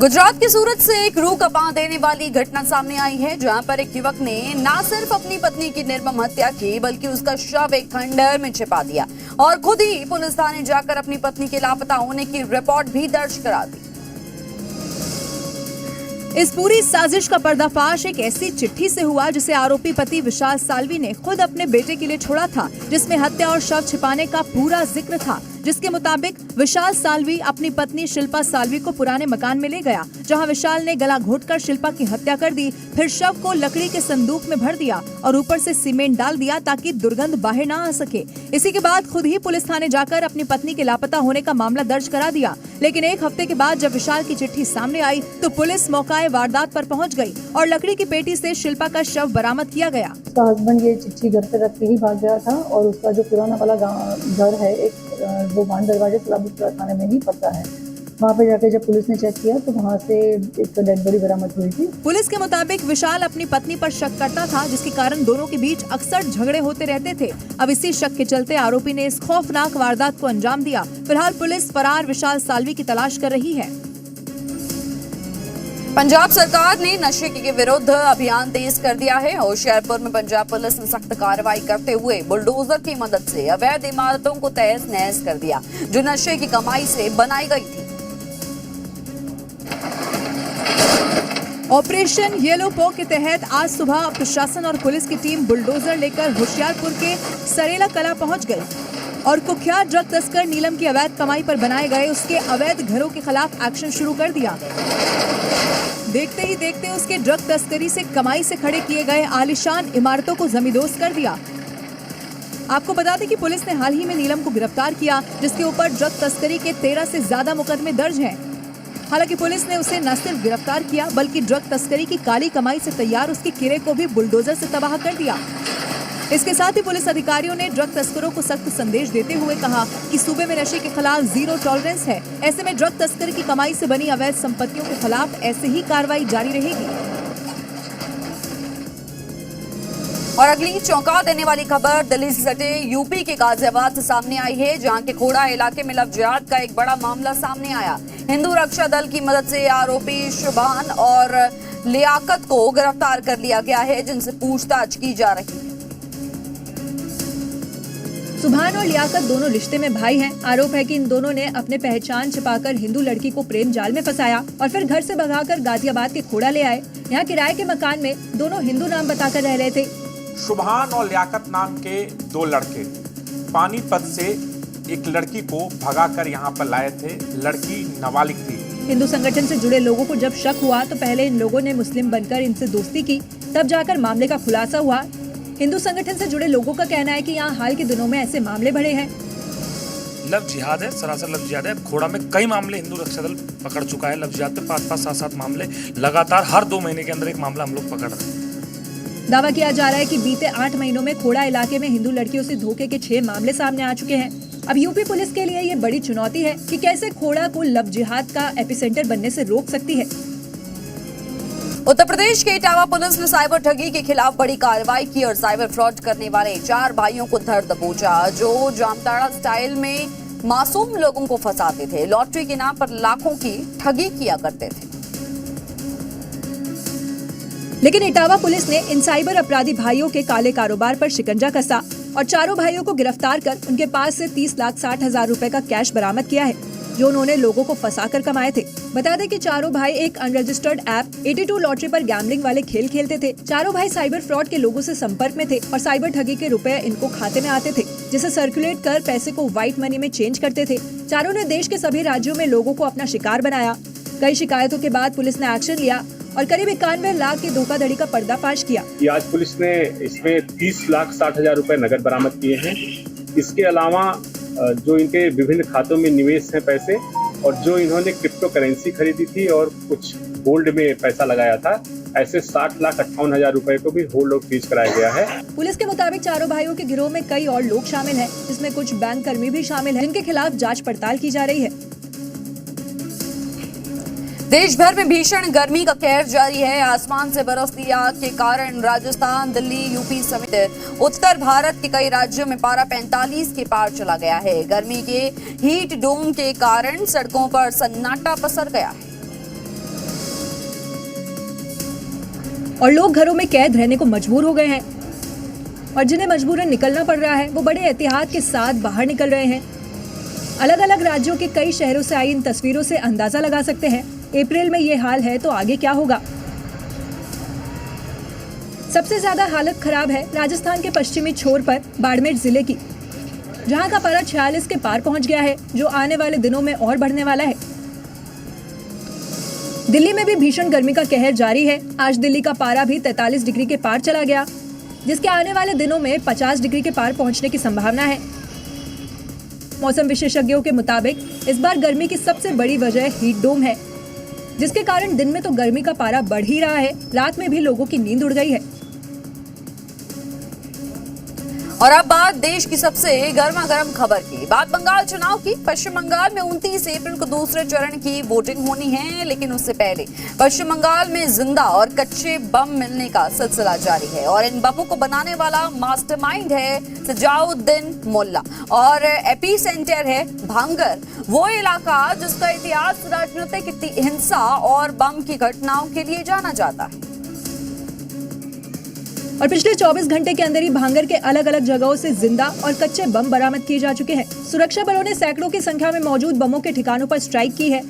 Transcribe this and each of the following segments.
गुजरात के सूरत से एक रूह कंपा देने वाली घटना सामने आई है, जहां पर एक युवक ने न सिर्फ अपनी पत्नी की निर्मम हत्या की बल्कि उसका शव एक खंडहर में छिपा दिया और खुद ही पुलिस थाने जाकर अपनी पत्नी के लापता होने की रिपोर्ट भी दर्ज करा दी। इस पूरी साजिश का पर्दाफाश एक ऐसी चिट्ठी से हुआ जिसे आरोपी पति विशाल साल्वी ने खुद अपने बेटे के लिए छोड़ा था, जिसमें हत्या और शव छिपाने का पूरा जिक्र था। जिसके मुताबिक विशाल साल्वी अपनी पत्नी शिल्पा साल्वी को पुराने मकान में ले गया, जहां विशाल ने गला घोंटकर शिल्पा की हत्या कर दी। फिर शव को लकड़ी के संदूक में भर दिया और ऊपर से सीमेंट डाल दिया ताकि दुर्गंध बाहर न आ सके। इसी के बाद खुद ही पुलिस थाने जाकर अपनी पत्नी के लापता होने का मामला दर्ज करा दिया। लेकिन एक हफ्ते के बाद जब विशाल की चिट्ठी सामने आई तो पुलिस मौकाए वारदात पर पहुंच गई और लकड़ी की पेटी से शिल्पा का शव बरामद किया गया। उसका हस्बैंड ये चिट्ठी घर पे रख के ही भाग गया था और उसका जो पुराना वाला घर है एक वो बान दरवाजे सलाबतपुरा थाने में ही पड़ता है। वहाँ पे जाके जब पुलिस ने चेक किया तो वहाँ से एक डेड बॉडी बरामद हुई थी। पुलिस के मुताबिक विशाल अपनी पत्नी पर शक करता था, जिसके कारण दोनों के बीच अक्सर झगड़े होते रहते थे। अब इसी शक के चलते आरोपी ने इस खौफनाक वारदात को अंजाम दिया। फिलहाल पुलिस फरार विशाल साल्वी की तलाश कर रही है। पंजाब सरकार ने नशे के विरुद्ध अभियान तेज कर दिया है। होशियारपुर में पंजाब पुलिस ने सख्त कार्रवाई करते हुए बुलडोजर की मदद से अवैध इमारतों को तहस नहस कर दिया, जो नशे की कमाई से बनाई गई थी। ऑपरेशन येलो पॉ के तहत आज सुबह प्रशासन और पुलिस की टीम बुलडोजर लेकर होशियारपुर के सरेला कला पहुंच गई और कुख्यात ड्रग तस्कर नीलम की अवैध कमाई पर बनाए गए उसके अवैध घरों के खिलाफ एक्शन शुरू कर दिया। देखते ही देखते उसके ड्रग तस्करी से कमाई से खड़े किए गए आलीशान इमारतों को जमींदोज कर दिया। आपको बता दें कि पुलिस ने हाल ही में नीलम को गिरफ्तार किया, जिसके ऊपर ड्रग तस्करी के 13 से ज्यादा मुकदमे दर्ज हैं। हालांकि पुलिस ने उसे न सिर्फ गिरफ्तार किया बल्कि ड्रग तस्करी की काली कमाई से तैयार उसके किले को भी बुलडोजर से तबाह कर दिया। इसके साथ ही पुलिस अधिकारियों ने ड्रग तस्करों को सख्त संदेश देते हुए कहा कि सूबे में नशे के खिलाफ जीरो टॉलरेंस है। ऐसे में ड्रग तस्करी की कमाई से बनी अवैध संपत्तियों के खिलाफ ऐसे ही कार्रवाई जारी रहेगी। और अगली चौंका देने वाली खबर दिल्ली से सटे यूपी के गाजियाबाद से सामने आई है, जहां के खोड़ा इलाके में लव जिहाद का एक बड़ा मामला सामने आया। हिंदू रक्षा दल की मदद से आरोपी शुभान और लियाकत को गिरफ्तार कर लिया गया है, जिनसे पूछताछ की जा रही है। सुभान और लियाकत दोनों रिश्ते में भाई हैं। आरोप है कि इन दोनों ने अपने पहचान छिपाकर हिंदू लड़की को प्रेम जाल में फंसाया और फिर घर से भगाकर गाजियाबाद के खोड़ा ले आए। यहाँ किराए के मकान में दोनों हिंदू नाम बताकर रह रहे थे। शुभान और लियाकत नाम के दो लड़के पानीपत से एक लड़की को भगाकर यहाँ पर लाए थे। लड़की नाबालिग थी। हिंदू संगठन से जुड़े लोगों को जब शक हुआ तो पहले इन लोगों ने मुस्लिम बनकर इनसे दोस्ती की, तब जाकर मामले का खुलासा हुआ। हिंदू संगठन से जुड़े लोगों का कहना है कि यहाँ हाल के दिनों में ऐसे मामले बढ़े हैं। लव जिहाद है, सरासर लव जिहाद है। खोड़ा में कई मामले हिंदू रक्षा दल पकड़ चुका है। लव जिहाद पे 5-5, 7-7 मामले लगातार हर 2 महीने के अंदर एक मामला हम लोग पकड़ रहे हैं। दावा किया जा रहा है कि बीते 8 महीनों में खोड़ा इलाके में हिंदू लड़कियों से धोखे के 6 मामले सामने आ चुके हैं। अब यूपी पुलिस के लिए ये बड़ी चुनौती है कि कैसे खोड़ा को लव जिहाद का एपिसेंटर बनने से रोक सकती है। उत्तर प्रदेश के इटावा पुलिस ने साइबर ठगी के खिलाफ बड़ी कार्रवाई की और साइबर फ्रॉड करने वाले 4 भाइयों को धर दबोचा, जो जामताड़ा स्टाइल में मासूम लोगों को फंसाते थे। लॉटरी के नाम पर लाखों की ठगी किया करते थे। लेकिन इटावा पुलिस ने इन साइबर अपराधी भाइयों के काले कारोबार पर शिकंजा कसा और चारों भाइयों को गिरफ्तार कर उनके पास से 30,60,000 रुपए का कैश बरामद किया है, जो उन्होंने लोगों को फंसाकर कमाए थे। बता दें कि चारों भाई एक अनरजिस्टर्ड ऐप 82 लॉटरी पर गैम्बलिंग वाले खेल खेलते थे। चारों भाई साइबर फ्रॉड के लोगों से संपर्क में थे और साइबर ठगी के रुपए इनको खाते में आते थे, जिसे सर्कुलेट कर पैसे को व्हाइट मनी में चेंज करते थे। चारों ने देश के सभी राज्यों में लोगों को अपना शिकार बनाया। कई शिकायतों के बाद पुलिस ने एक्शन लिया और करीब 91 लाख की धोखाधड़ी का पर्दाफाश किया। आज पुलिस ने इसमें 30,60,000 रुपए नगद बरामद किए हैं। इसके अलावा जो इनके विभिन्न खातों में निवेश हैं पैसे और जो इन्होंने क्रिप्टो करेंसी खरीदी थी और कुछ गोल्ड में पैसा लगाया था, ऐसे 60,58,000 रुपए को भी होल्ड और फ्रीज कराया गया है। पुलिस के मुताबिक चारों भाइयों के गिरोह में कई और लोग शामिल हैं, जिसमें कुछ बैंक कर्मी भी शामिल हैं, जिनके खिलाफ जांच पड़ताल की जा रही है। देश भर में भीषण गर्मी का कहर जारी है। आसमान से बरसती आग के कारण राजस्थान, दिल्ली, यूपी समेत उत्तर भारत के कई राज्यों में पारा 45 के पार चला गया है। गर्मी के हीट डोम के कारण सड़कों पर सन्नाटा पसर गया है। और लोग घरों में कैद रहने को मजबूर हो गए हैं और जिन्हें मजबूरन निकलना पड़ रहा है वो बड़े एहतियात के साथ बाहर निकल रहे हैं। अलग अलग राज्यों के कई शहरों से आई इन तस्वीरों से अंदाजा लगा सकते हैं अप्रैल में ये हाल है तो आगे क्या होगा। सबसे ज्यादा हालत खराब है राजस्थान के पश्चिमी छोर पर बाड़मेर जिले की, जहां का पारा 46 के पार पहुंच गया है, जो आने वाले दिनों में और बढ़ने वाला है। दिल्ली में भी भीषण गर्मी का कहर जारी है। आज दिल्ली का पारा भी 43 डिग्री के पार चला गया, जिसके आने वाले दिनों में 50 डिग्री के पार पहुंचने की संभावना है। मौसम विशेषज्ञों के मुताबिक इस बार गर्मी की सबसे बड़ी वजह हीट डोम है, जिसके कारण दिन में तो गर्मी का पारा बढ़ ही रहा है, रात में भी लोगों की नींद उड़ गई है। और अब बात देश की सबसे गर्मा गर्म खबर की। बात बंगाल चुनाव की। पश्चिम बंगाल में 29 अप्रैल को दूसरे चरण की वोटिंग होनी है, लेकिन उससे पहले पश्चिम बंगाल में जिंदा और कच्चे बम मिलने का सिलसिला जारी है और इन बमों को बनाने वाला मास्टरमाइंड है सजाउद्दीन मोल्ला और एपी सेंटर है भांगर, वो इलाका जिसका इतिहास राजनीतिक हिंसा और बम की घटनाओं के लिए जाना जाता है। और पिछले 24 घंटे के अंदर ही भांगर के अलग अलग जगहों से जिंदा और कच्चे बम बरामद किए जा चुके हैं। सुरक्षा बलों ने सैकड़ों की संख्या में मौजूद बमों के ठिकानों पर स्ट्राइक की है।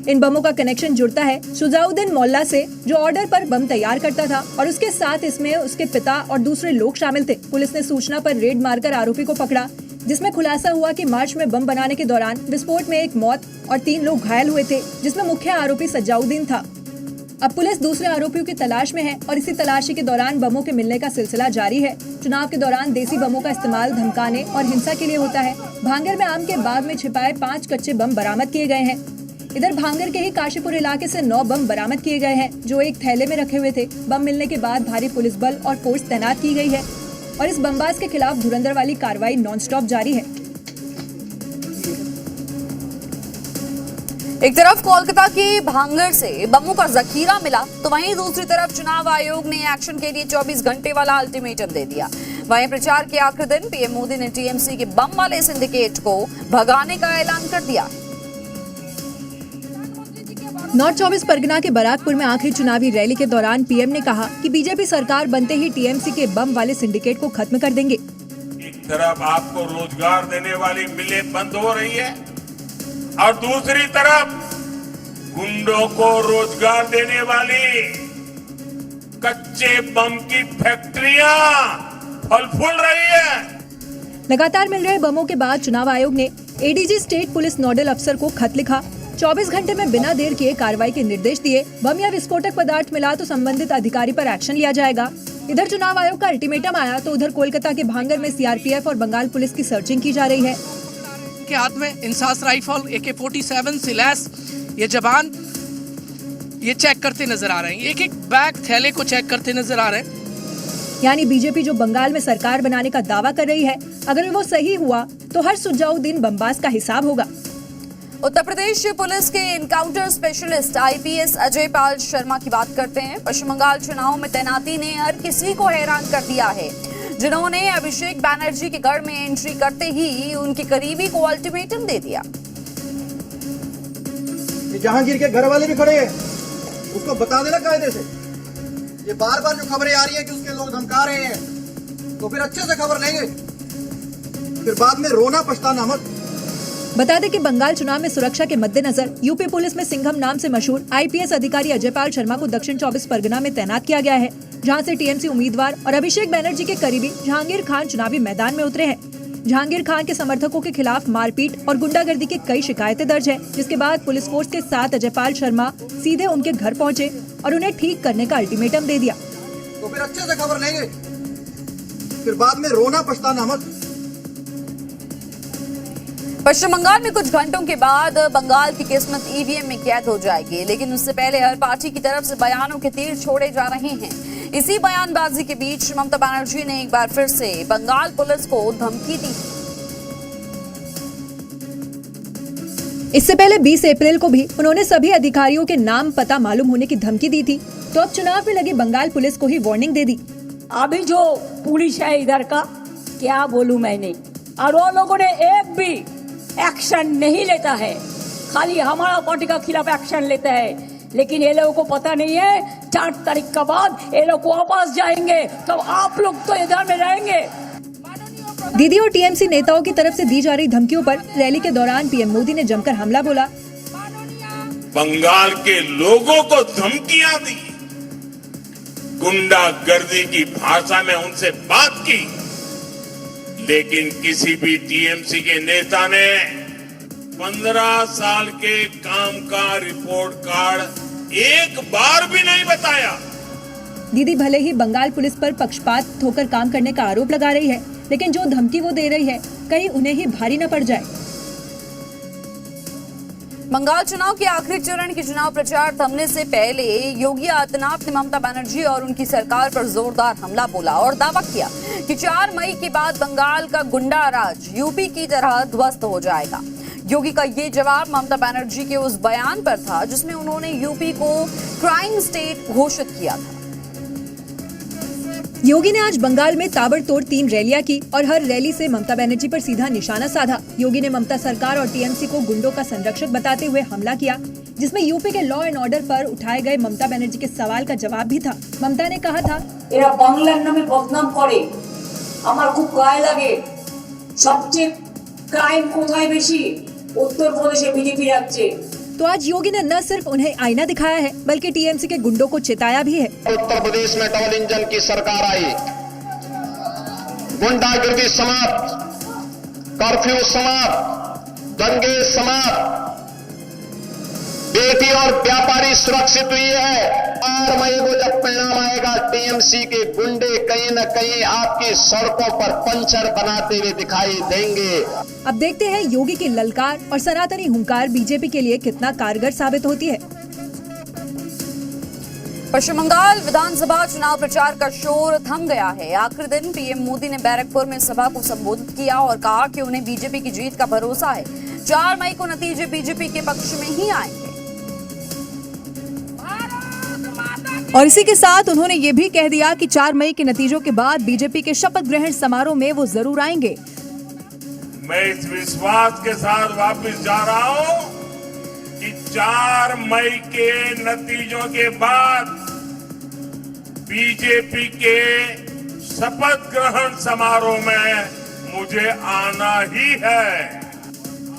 इन बमों का कनेक्शन जुड़ता है सजाउद्दीन मोल्ला से, जो ऑर्डर पर बम तैयार करता था और उसके साथ इसमें उसके पिता और दूसरे लोग शामिल थे। पुलिस ने सूचना पर रेड मारकर आरोपी को पकड़ा, जिसमें खुलासा हुआ कि मार्च में बम बनाने के दौरान विस्फोट में एक मौत और 3 लोग घायल हुए थे, जिसमें मुख्य आरोपी सजाउद्दीन था। अब पुलिस दूसरे आरोपियों की तलाश में है और इसी तलाशी के दौरान बमों के मिलने का सिलसिला जारी है। चुनाव के दौरान देसी बमों का इस्तेमाल धमकाने और हिंसा के लिए होता है। भांगर में आम के बाग में छिपाए 5 कच्चे बम बरामद किए गए हैं। इधर भांगर के ही काशीपुर इलाके से 9 बम बरामद किए गए हैं, जो एक थैले में रखे हुए थे। बम मिलने के बाद भारी पुलिस बल और फोर्स तैनात की गई है और इस बमबाज के खिलाफ धुरंधर वाली कार्रवाई नॉनस्टॉप जारी है। एक तरफ कोलकाता के भांगर से बमों का जखीरा मिला, तो वहीं दूसरी तरफ चुनाव आयोग ने एक्शन के लिए 24 घंटे वाला अल्टीमेटम दे दिया। वहीं प्रचार के आखिरी दिन पीएम मोदी ने टीएमसी के बम वाले सिंडिकेट को भगाने का ऐलान कर दिया। नॉर्थ 24 परगना के बराकपुर में आखिरी चुनावी रैली के दौरान पीएम ने कहा कि बीजेपी सरकार बनते ही टीएमसी के बम वाले सिंडिकेट को खत्म कर देंगे। एक तरफ आपको रोजगार देने वाली मिलें बंद हो रही है और दूसरी तरफ गुंडों को रोजगार देने वाली कच्चे बम की फैक्ट्रियां फल फूल रही है। लगातार मिल रहे बमों के बाद चुनाव आयोग ने एडीजी स्टेट पुलिस नोडल अफसर को खत लिखा। 24 घंटे में बिना देर किए कार्रवाई के निर्देश दिए। बम या विस्फोटक पदार्थ मिला तो संबंधित अधिकारी पर एक्शन लिया जाएगा। इधर चुनाव आयोग का अल्टीमेटम आया तो उधर कोलकाता के भांगर में सीआरपीएफ और बंगाल पुलिस की सर्चिंग की जा रही है। के हाथ में इंसास राइफल, AK-47 से लैस ये जवान ये चेक करते नजर आ रहे हैं। एक एक बैग थैले को चेक करते नजर आ रहे हैं। यानी बीजेपी जो बंगाल में सरकार बनाने का दावा कर रही है, अगर वो सही हुआ तो हर सजाउद्दीन बमबाज का हिसाब होगा। उत्तर प्रदेश पुलिस के encounter specialist IPS Ajay Pal Sharma की बात करते हैं। पश्चिम बंगाल चुनाव में तैनाती ने हर किसी को हैरान कर दिया है, जिन्होंने अभिषेक बैनर्जी के गढ़ में एंट्री करते ही उनके करीबी को अल्टीमेटम दे दिया। जहांगीर के घर वाले भी खड़े हैं, उसको बता देना कायदे से। ये बार बार जो खबरें आ रही है कि उसके लोग धमका रहे हैं, तो फिर अच्छे से खबर लेंगे, फिर बाद में रोना पछताना मत। बता दें कि बंगाल चुनाव में सुरक्षा के मद्देनजर यूपी पुलिस में सिंघम नाम से मशहूर IPS अधिकारी अजय पाल शर्मा को दक्षिण 24 परगना में तैनात किया गया है, जहां से टीएमसी उम्मीदवार और अभिषेक बैनर्जी के करीबी जहांगीर खान चुनावी मैदान में उतरे हैं। जहांगीर खान के समर्थकों के खिलाफ मारपीट और गुंडागर्दी की कई शिकायतें दर्ज है, जिसके बाद पुलिस फोर्स के साथ अजय पाल शर्मा सीधे उनके घर पहुंचे और उन्हें ठीक करने का अल्टीमेटम दे दिया। तो फिर अच्छे से खबर लेंगे, फिर बाद में रोना पछताना मत। पश्चिम बंगाल में कुछ घंटों के बाद बंगाल की किस्मत EVM में कैद हो जाएगी, लेकिन उससे पहले हर पार्टी की तरफ से बयानों के तीर छोड़े जा रहे हैं। इसी बयानबाजी के बीच ममता बनर्जी ने एक बार फिर से बंगाल पुलिस को धमकी दी। इससे पहले 20 अप्रैल को भी उन्होंने सभी अधिकारियों के नाम पता मालूम होने की धमकी दी थी, तो अब चुनाव में लगी बंगाल पुलिस को ही वार्निंग दे दी। अभी जो पुलिस है इधर का, क्या बोलूं मैंने, और वो लोगों ने एक भी एक्शन नहीं लेता है, खाली हमारा पार्टी का खिलाफ एक्शन लेता है। लेकिन ये लोगों को पता नहीं है 4 तारीख के बाद ये लोग वापस जाएंगे, तो आप लोग तो इधर में रहेंगे। दीदी और टीएमसी नेताओं की तरफ से दी जा रही धमकियों पर रैली के दौरान पीएम मोदी ने जमकर हमला बोला। बंगाल के लोगों को धमकियां दी, गुंडागर्दी की भाषा में उनसे बात की, लेकिन किसी भी टीएमसी के नेता ने 15 साल के काम का रिपोर्ट कार्ड एक बार भी नहीं बताया। दीदी भले ही बंगाल पुलिस पर पक्षपात होकर काम करने का आरोप लगा रही है, लेकिन जो धमकी वो दे रही है कहीं उन्हें ही भारी न पड़ जाए। बंगाल चुनाव के आखिरी चरण के चुनाव प्रचार थमने से पहले योगी आदित्यनाथ ने ममता बनर्जी और उनकी सरकार पर जोरदार हमला बोला और दावा किया कि 4 मई के बाद बंगाल का गुंडा राज यूपी की तरह ध्वस्त हो जाएगा। योगी का ये जवाब ममता बनर्जी के उस बयान पर था जिसमें उन्होंने यूपी को क्राइम स्टेट घोषित किया था। योगी ने आज बंगाल में ताबड़तोड़ 3 रैलियां की और हर रैली से ममता बनर्जी पर सीधा निशाना साधा। योगी ने ममता सरकार और टीएमसी को गुंडों का संरक्षक बताते हुए हमला किया, जिसमें यूपी के लॉ एंड ऑर्डर पर उठाए गए ममता बनर्जी के सवाल का जवाब भी था। ममता ने कहा था, এরা বাংলার নামে বদনাম করে, আমার খুব গায়ে লাগে। সবচেয়ে ক্রাইম কোথায় বেশি? উত্তরপ্রদেশে বিজেপি রাজ্যে। तो आज योगी ने न सिर्फ उन्हें आईना दिखाया है बल्कि टीएमसी के गुंडों को चेताया भी है। उत्तर प्रदेश में डबल इंजन की सरकार आई, गुंडागर्दी समाप्त, कर्फ्यू समाप्त, दंगे समाप्त, बेटी और व्यापारी सुरक्षित हुई है। 4 मई को जब परिणाम आएगा, टीएमसी के गुंडे कहीं न कहीं आपकी सड़कों पर पंचर बनाते हुए दिखाई देंगे। अब देखते हैं योगी की ललकार और सनातनी हुंकार बीजेपी के लिए कितना कारगर साबित होती है। पश्चिम बंगाल विधानसभा चुनाव प्रचार का शोर थम गया है। आखिरी दिन पीएम मोदी ने बैरकपुर में सभा को संबोधित किया और कहा कि उन्हें बीजेपी की जीत का भरोसा है। 4 मई को नतीजे बीजेपी के पक्ष में ही आएंगे। और इसी के साथ उन्होंने ये भी कह दिया कि 4 मई के नतीजों के बाद बीजेपी के शपथ ग्रहण समारोह में वो जरूर आएंगे। मैं इस विश्वास के साथ वापस जा रहा हूं कि 4 मई के नतीजों के बाद बीजेपी के शपथ ग्रहण समारोह में मुझे आना ही है।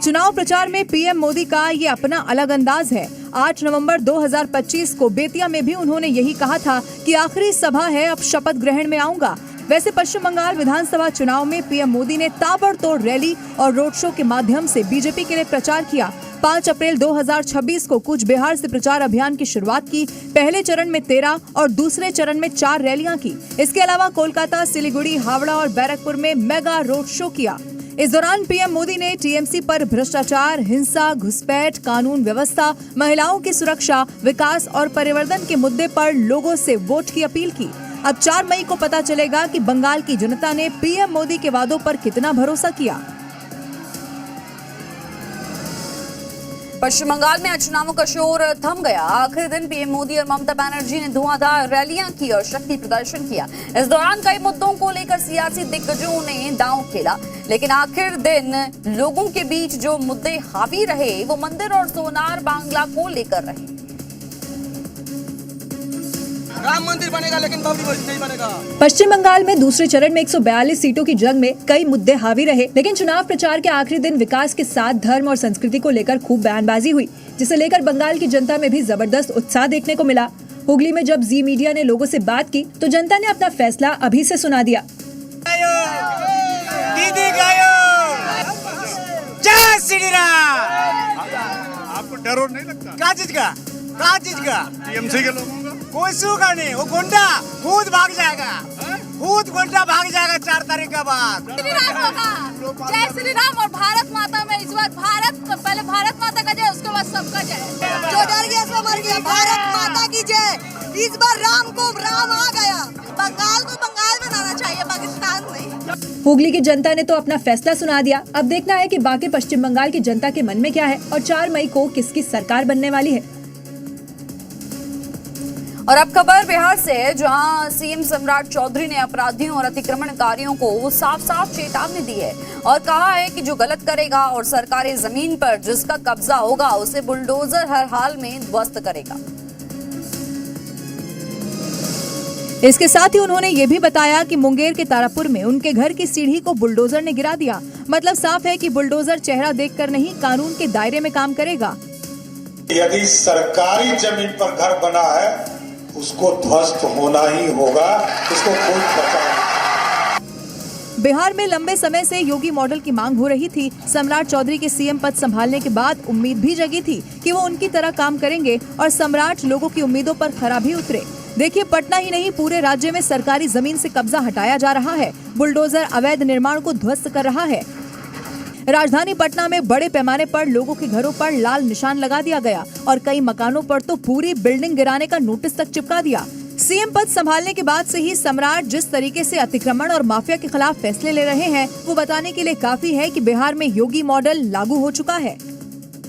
चुनाव प्रचार में पीएम मोदी का ये अपना अलग अंदाज है। 8 नवंबर 2025 को बेतिया में भी उन्होंने यही कहा था कि आखिरी सभा है, अब शपथ ग्रहण में आऊंगा। वैसे पश्चिम बंगाल विधानसभा चुनाव में पीएम मोदी ने ताबड़तोड़ रैली और रोड शो के माध्यम से बीजेपी के लिए प्रचार किया। 5 अप्रैल 2026 को कूच बिहार से प्रचार अभियान की शुरुआत की। पहले चरण में 13 और दूसरे चरण में 4 रैलियां की। इसके अलावा कोलकाता, सिलीगुड़ी, हावड़ा और बैरकपुर में मेगा रोड शो किया। इस दौरान पीएम मोदी ने टीएमसी पर भ्रष्टाचार, हिंसा, घुसपैठ, कानून व्यवस्था, महिलाओं की सुरक्षा, विकास और परिवर्तन के मुद्दे पर लोगों से वोट की अपील की। अब 4 मई को पता चलेगा कि बंगाल की जनता ने पीएम मोदी के वादों पर कितना भरोसा किया। पश्चिम बंगाल में आज चुनावों का शोर थम गया। आखिरी दिन पीएम मोदी और ममता बनर्जी ने धुआंधार रैलियां की और शक्ति प्रदर्शन किया। इस दौरान कई मुद्दों को लेकर सियासी दिग्गजों ने दांव खेला, लेकिन आखिर दिन लोगों के बीच जो मुद्दे हावी रहे वो मंदिर और सोनार बांग्ला को लेकर रहे। राम मंदिर बनेगा लेकिन बाबरी मस्जिद नहीं बनेगा। पश्चिम बंगाल में दूसरे चरण में 142 सीटों की जंग में कई मुद्दे हावी रहे, लेकिन चुनाव प्रचार के आखिरी दिन विकास के साथ धर्म और संस्कृति को लेकर खूब बयानबाजी हुई, जिसे लेकर बंगाल की जनता में भी जबरदस्त उत्साह देखने को मिला। हुगली में जब जी मीडिया ने लोगों से बात की तो जनता ने अपना फैसला अभी से सुना दिया। दीदी गायो, जय श्री राम। आपको डर और नहीं लगता? क्या चीज का? टीएमसी के लोगों का कोई सूखा नहीं, वो गुंडा खुद भाग जाएगा, खुद गुंडा भाग जाएगा 4 तारीख के बाद। श्री राम होगा, जय श्री राम। और भारत माता में इस बार पहले भारत माता का जय, उसके बाद सबका जय। जो डर गया सो मर गया, भारत माता की जय। इस बार राम को राम आ गया। बंगाल को बंगाल बनाना चाहिए, पाकिस्तान नहीं। हुगली की जनता ने तो अपना फैसला सुना दिया। अब देखना है कि बाकी पश्चिम बंगाल की जनता के मन में क्या है और 4 मई को किसकी सरकार बनने वाली है। और अब खबर बिहार से है, जहां सीएम सम्राट चौधरी ने अपराधियों और अतिक्रमणकारियों को साफ-साफ चेतावनी दी है और कहा है कि जो गलत करेगा और सरकारी जमीन पर जिसका कब्जा होगा उसे बुलडोजर हर हाल में ध्वस्त करेगा। इसके साथ ही उन्होंने ये भी बताया कि मुंगेर के तारापुर में उनके घर की सीढ़ी को बुलडोजर ने गिरा दिया। मतलब साफ है कि बुलडोजर चेहरा देखकर नहीं, कानून के दायरे में काम करेगा। यदि सरकारी जमीन पर घर बना है उसको ध्वस्त होना ही होगा, इसको कोई बचा नहीं। बिहार में लंबे समय से योगी मॉडल की मांग हो रही थी। सम्राट चौधरी के सीएम पद संभालने के बाद उम्मीद भी जगी थी कि वो उनकी तरह काम करेंगे और सम्राट लोगों की उम्मीदों पर खरा भी उतरे। देखिए, पटना ही नहीं पूरे राज्य में सरकारी जमीन से कब्जा हटाया जा रहा है। बुलडोजर अवैध निर्माण को ध्वस्त कर रहा है। राजधानी पटना में बड़े पैमाने पर लोगों के घरों पर लाल निशान लगा दिया गया और कई मकानों पर तो पूरी बिल्डिंग गिराने का नोटिस तक चिपका दिया। सीएम पद संभालने के बाद से ही सम्राट जिस तरीके से अतिक्रमण और माफिया के खिलाफ फैसले ले रहे हैं, वो बताने के लिए काफी है कि बिहार में योगी मॉडल लागू हो चुका है।